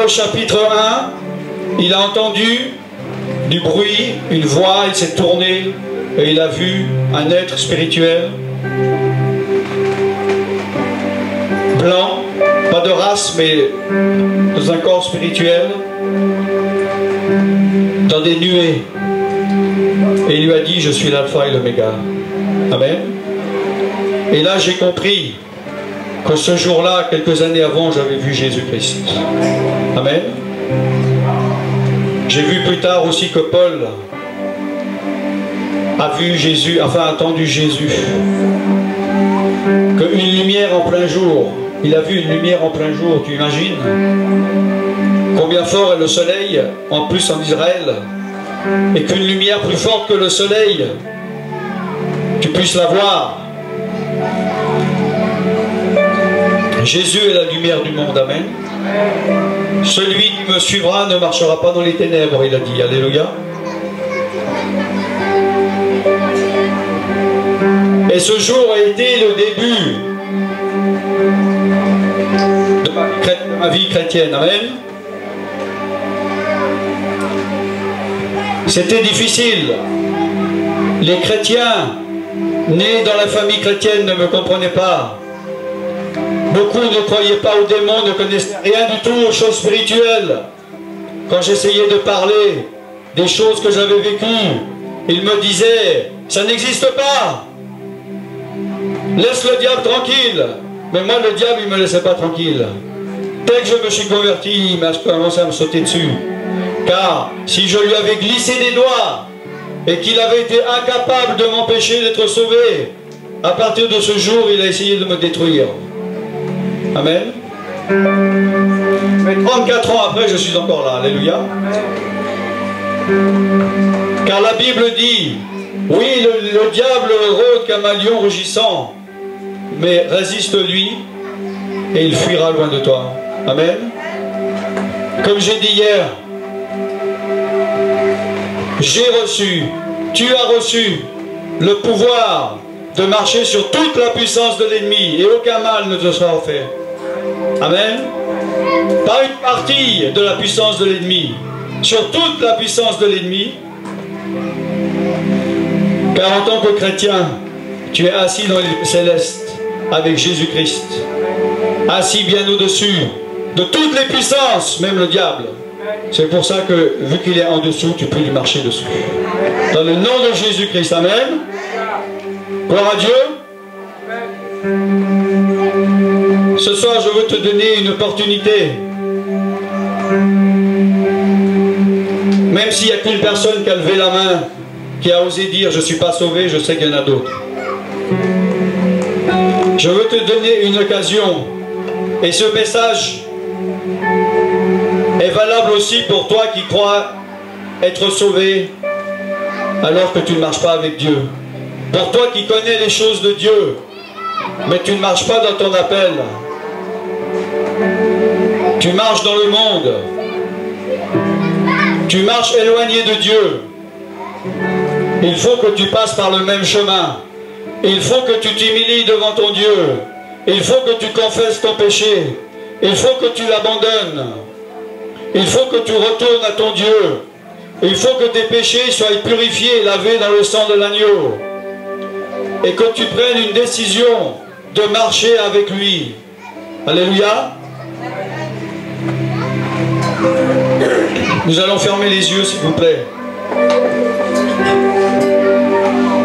au chapitre 1, il a entendu du bruit, une voix, il s'est tourné et il a vu un être spirituel, blanc, pas de race, mais dans un corps spirituel, dans des nuées. Et il lui a dit, je suis l'alpha et l'oméga. Amen. Et là, j'ai compris que ce jour-là, quelques années avant, j'avais vu Jésus-Christ. Amen. J'ai vu plus tard aussi que Paul a vu Jésus, enfin entendu Jésus. Qu'une lumière en plein jour, il a vu une lumière en plein jour, tu imagines combien fort est le soleil, en plus en Israël, et qu'une lumière plus forte que le soleil, tu puisses la voir. Jésus est la lumière du monde, amen. Celui qui me suivra ne marchera pas dans les ténèbres, il a dit, alléluia. Et ce jour a été le début de ma vie chrétienne, amen. C'était difficile. Les chrétiens nés dans la famille chrétienne ne me comprenaient pas. Beaucoup ne croyaient pas aux démons, ne connaissaient rien du tout aux choses spirituelles. Quand j'essayais de parler des choses que j'avais vécues, ils me disaient, ça n'existe pas. Laisse le diable tranquille. Mais moi, le diable, il ne me laissait pas tranquille. Dès que je me suis converti, il m'a commencé à me sauter dessus. Car si je lui avais glissé des doigts et qu'il avait été incapable de m'empêcher d'être sauvé, à partir de ce jour, il a essayé de me détruire. Amen. Mais 34 ans après, je suis encore là. Alléluia. Car la Bible dit, oui, le diable rôde comme un lion rugissant, mais résiste-lui et il fuira loin de toi. Amen. Comme j'ai dit hier, j'ai reçu, tu as reçu le pouvoir de marcher sur toute la puissance de l'ennemi et aucun mal ne te sera fait. Amen. Pas une partie de la puissance de l'ennemi, sur toute la puissance de l'ennemi. Car en tant que chrétien, tu es assis dans les célestes avec Jésus-Christ, assis bien au-dessus de toutes les puissances, même le diable. C'est pour ça que, vu qu'il est en dessous, tu peux lui marcher dessus. Dans le nom de Jésus-Christ, amen. Gloire à Dieu. Ce soir, je veux te donner une opportunité. Même s'il n'y a qu'une personne qui a levé la main, qui a osé dire « Je ne suis pas sauvé », je sais qu'il y en a d'autres. Je veux te donner une occasion. Et ce message est valable aussi pour toi qui crois être sauvé alors que tu ne marches pas avec Dieu. Pour toi qui connais les choses de Dieu, mais tu ne marches pas dans ton appel. Tu marches dans le monde. Tu marches éloigné de Dieu. Il faut que tu passes par le même chemin. Il faut que tu t'humilies devant ton Dieu. Il faut que tu confesses ton péché. Il faut que tu l'abandonnes. Il faut que tu retournes à ton Dieu. Il faut que tes péchés soient purifiés et lavés dans le sang de l'agneau. Et que tu prennes une décision de marcher avec lui. Alléluia. Nous allons fermer les yeux, s'il vous plaît.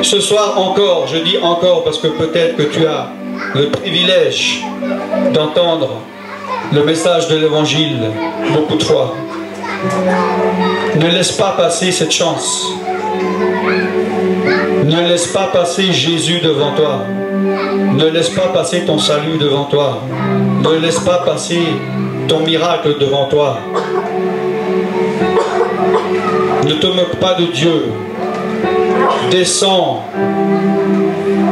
Ce soir encore, je dis encore parce que peut-être que tu as le privilège d'entendre le message de l'évangile beaucoup de fois. Ne laisse pas passer cette chance. Ne laisse pas passer Jésus devant toi. Ne laisse pas passer ton salut devant toi. Ne laisse pas passer ton miracle devant toi. Ne te moque pas de Dieu. Descends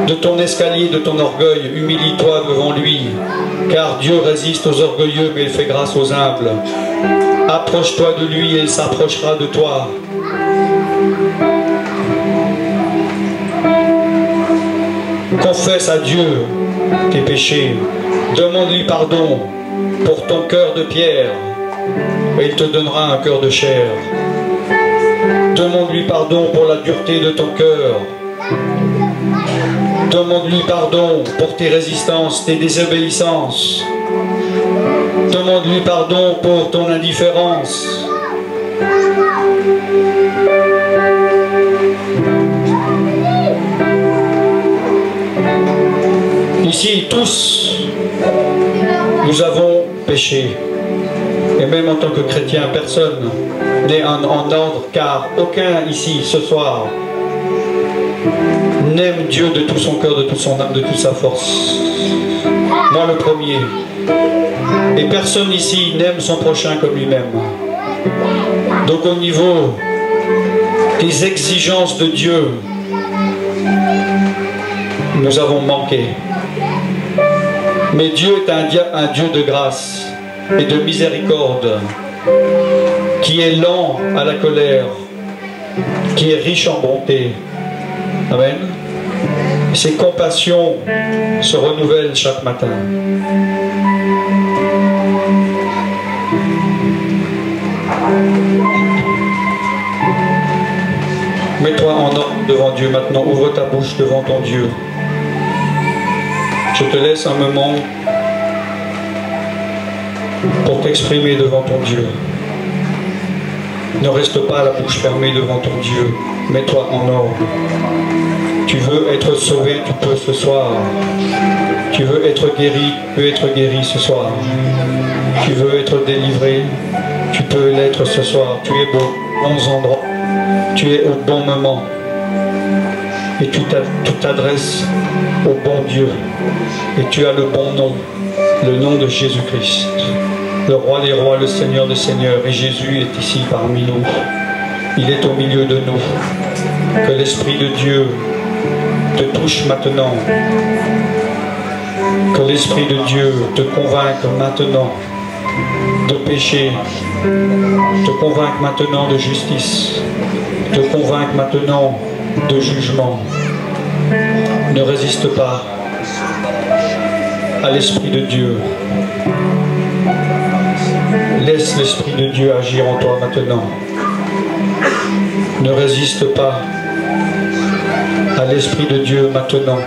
de ton escalier, de ton orgueil. Humilie-toi devant lui. Car Dieu résiste aux orgueilleux, mais il fait grâce aux humbles. Approche-toi de lui et il s'approchera de toi. Confesse à Dieu tes péchés. Demande-lui pardon pour ton cœur de pierre. et il te donnera un cœur de chair. Demande-lui pardon pour la dureté de ton cœur. Demande-lui pardon pour tes résistances, tes désobéissances. Demande-lui pardon pour ton indifférence. Ici, tous, nous avons péché. Et même en tant que chrétien, personne n'est en ordre, car aucun ici, ce soir, n'aime Dieu de tout son cœur, de toute son âme, de toute sa force. Moi le premier. Et personne ici n'aime son prochain comme lui-même. Donc au niveau des exigences de Dieu, nous avons manqué. Mais Dieu est un Dieu de grâce et de miséricorde, qui est lent à la colère, qui est riche en bonté. Amen. Ses compassions se renouvellent chaque matin. Mets-toi en ordre devant Dieu maintenant. Ouvre ta bouche devant ton Dieu. Je te laisse un moment pour t'exprimer devant ton Dieu. Ne reste pas la bouche fermée devant ton Dieu. Mets-toi en ordre. Tu veux être sauvé, tu peux ce soir. Tu veux être guéri, tu peux être guéri ce soir. Tu veux être délivré, tu peux l'être ce soir. Tu es aux bons endroits. Tu es au bon moment. Et tu t'adresses au bon Dieu. Et tu as le bon nom, le nom de Jésus-Christ. Le roi des rois, le Seigneur des seigneurs. Et Jésus est ici parmi nous. Il est au milieu de nous. Que l'Esprit de Dieu te touche maintenant. Que l'Esprit de Dieu te convainque maintenant de péché. Te convainque maintenant de justice. Te convainque maintenant de jugement. Ne résiste pas à l'Esprit de Dieu. Laisse l'Esprit de Dieu agir en toi maintenant. Ne résiste pas à l'Esprit de Dieu maintenant.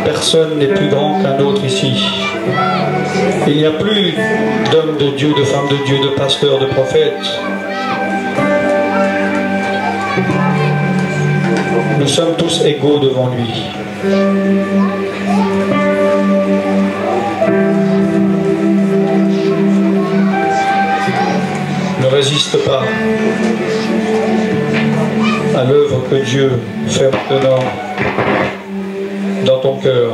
Personne n'est plus grand qu'un autre ici. Il n'y a plus d'hommes de Dieu, de femmes de Dieu, de pasteurs, de prophètes. Nous sommes tous égaux devant lui. Ne résiste pas à l'œuvre que Dieu fait maintenant dans ton cœur.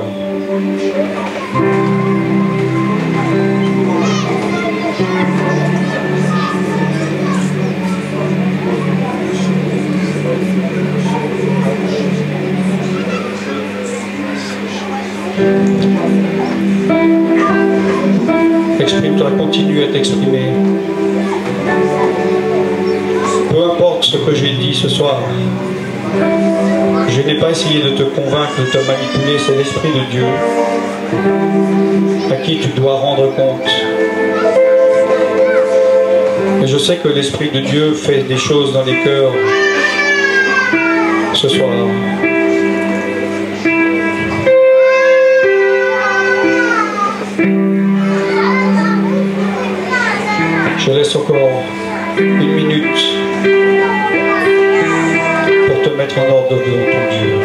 Exprime-toi, continue à t'exprimer. Peu importe ce que j'ai dit ce soir, je n'ai pas essayé de te convaincre, de te manipuler, c'est l'Esprit de Dieu à qui tu dois rendre compte. Et je sais que l'Esprit de Dieu fait des choses dans les cœurs ce soir. Je laisse encore une minute pour te mettre en ordre devant ton Dieu.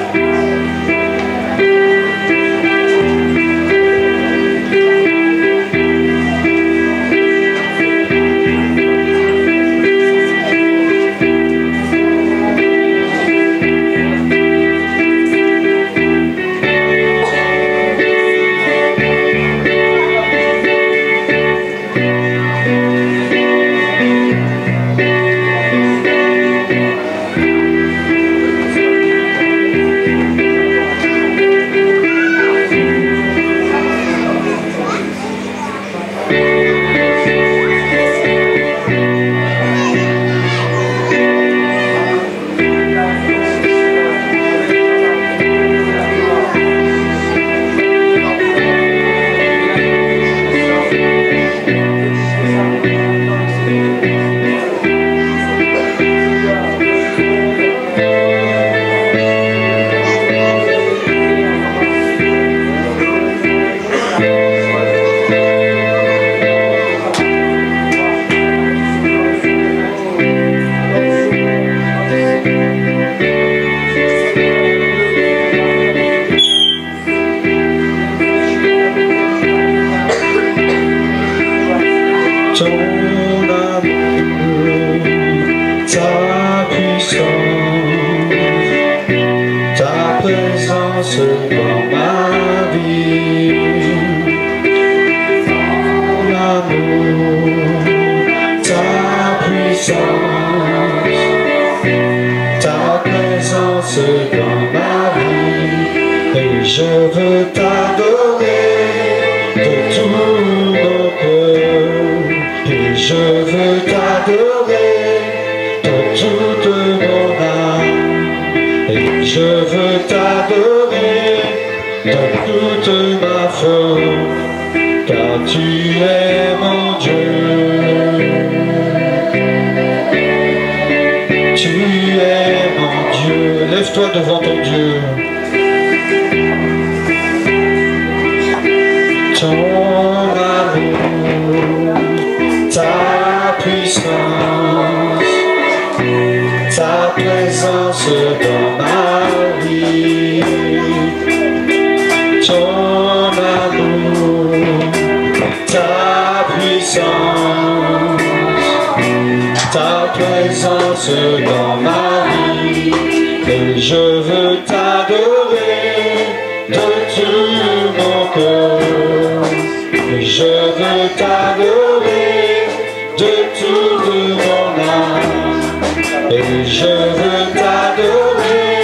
présence dans ma vie. Ton amour, ta puissance, ta présence dans ma vie. Et je veux t'adorer de tout mon cœur. Et je veux t'adorer de toute mon âme. Et je veux t'adorer de toute ma force, car tu es mon Dieu. Tu es mon Dieu. Lève-toi devant ton Dieu. Ton amour, ta puissance, ta présence dans ma vie. Ton amour, ta puissance, ta présence dans ma vie. Et je veux t'adorer de tout mon cœur. Et je veux t'adorer de toute mon âme. Et je veux t'adorer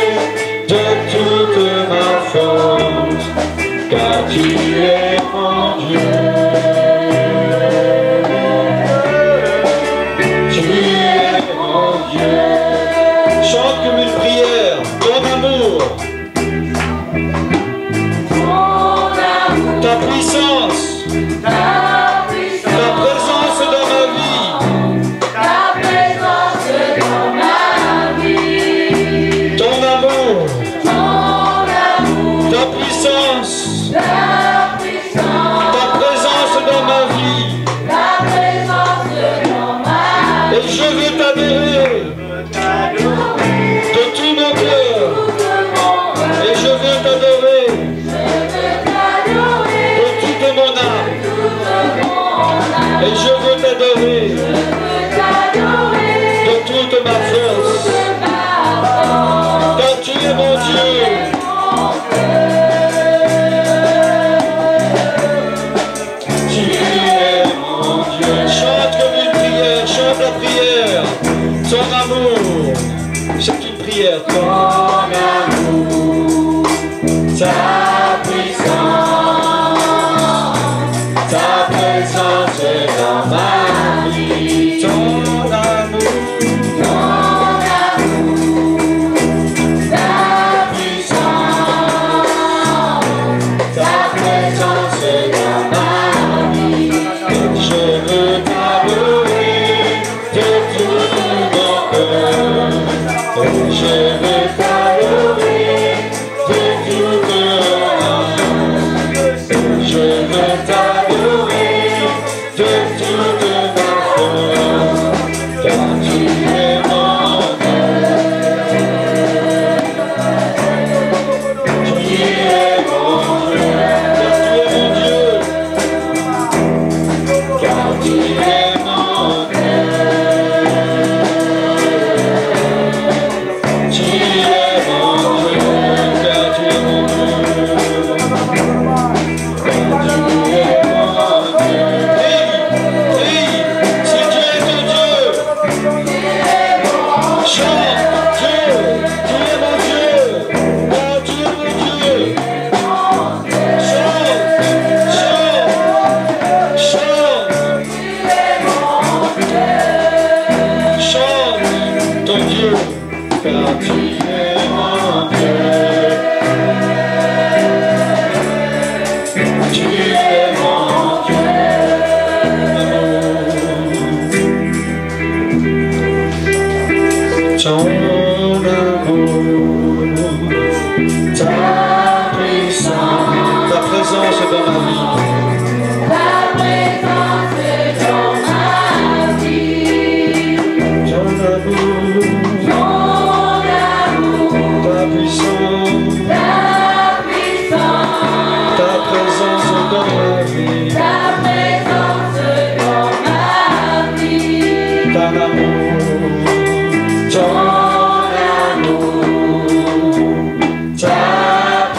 de toute ma force, car tu es mon Dieu. Tu es mon Dieu. Chante comme une prière, ton amour, ta puissance, ta présence dans ma vie. Ton amour, ta puissance, ta présence dans ma vie. Et je veux t'adorer de tout mon cœur. Et je veux t'adorer de toute mon âme. Et je veux t'adorer de toute ma force, car tu es mon Dieu. Tu es mon Dieu. Chante comme une prière, chante la prière. Ton amour, c'est une prière. Ton amour, ta puissance, ta présence dans ma vie. Ton amour, ta puissance, ta présence dans ma vie. Je veux t'adorer de tout mon cœur. Je veux t'adorer de toute mon âme. Je veux t'adorer de toute ma force, car tu es mon Dieu. Tu es mon Dieu, car tu es mon Dieu. Tu es mon Dieu, car tu es mon Dieu. Ta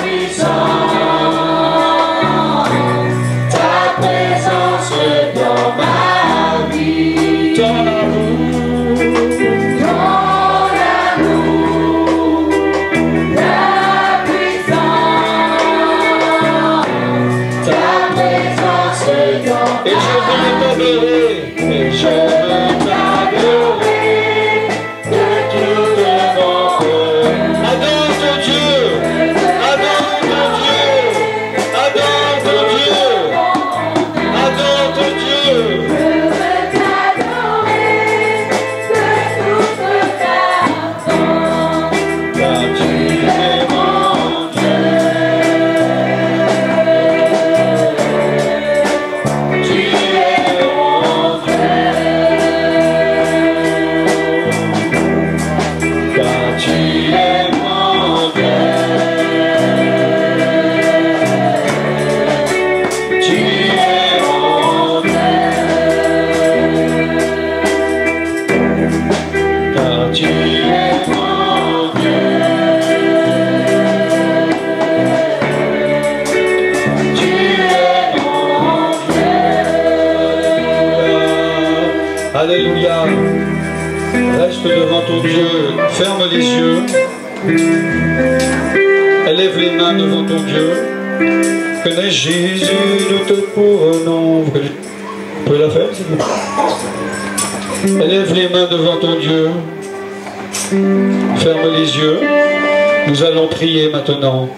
Alléluia. Reste devant ton Dieu. Ferme les yeux. Élève les mains devant ton Dieu. Connais Jésus, nous te couronnons. Vous pouvez la faire, s'il vous plaît. Élève les mains devant ton Dieu. Ferme les yeux. Nous allons prier maintenant.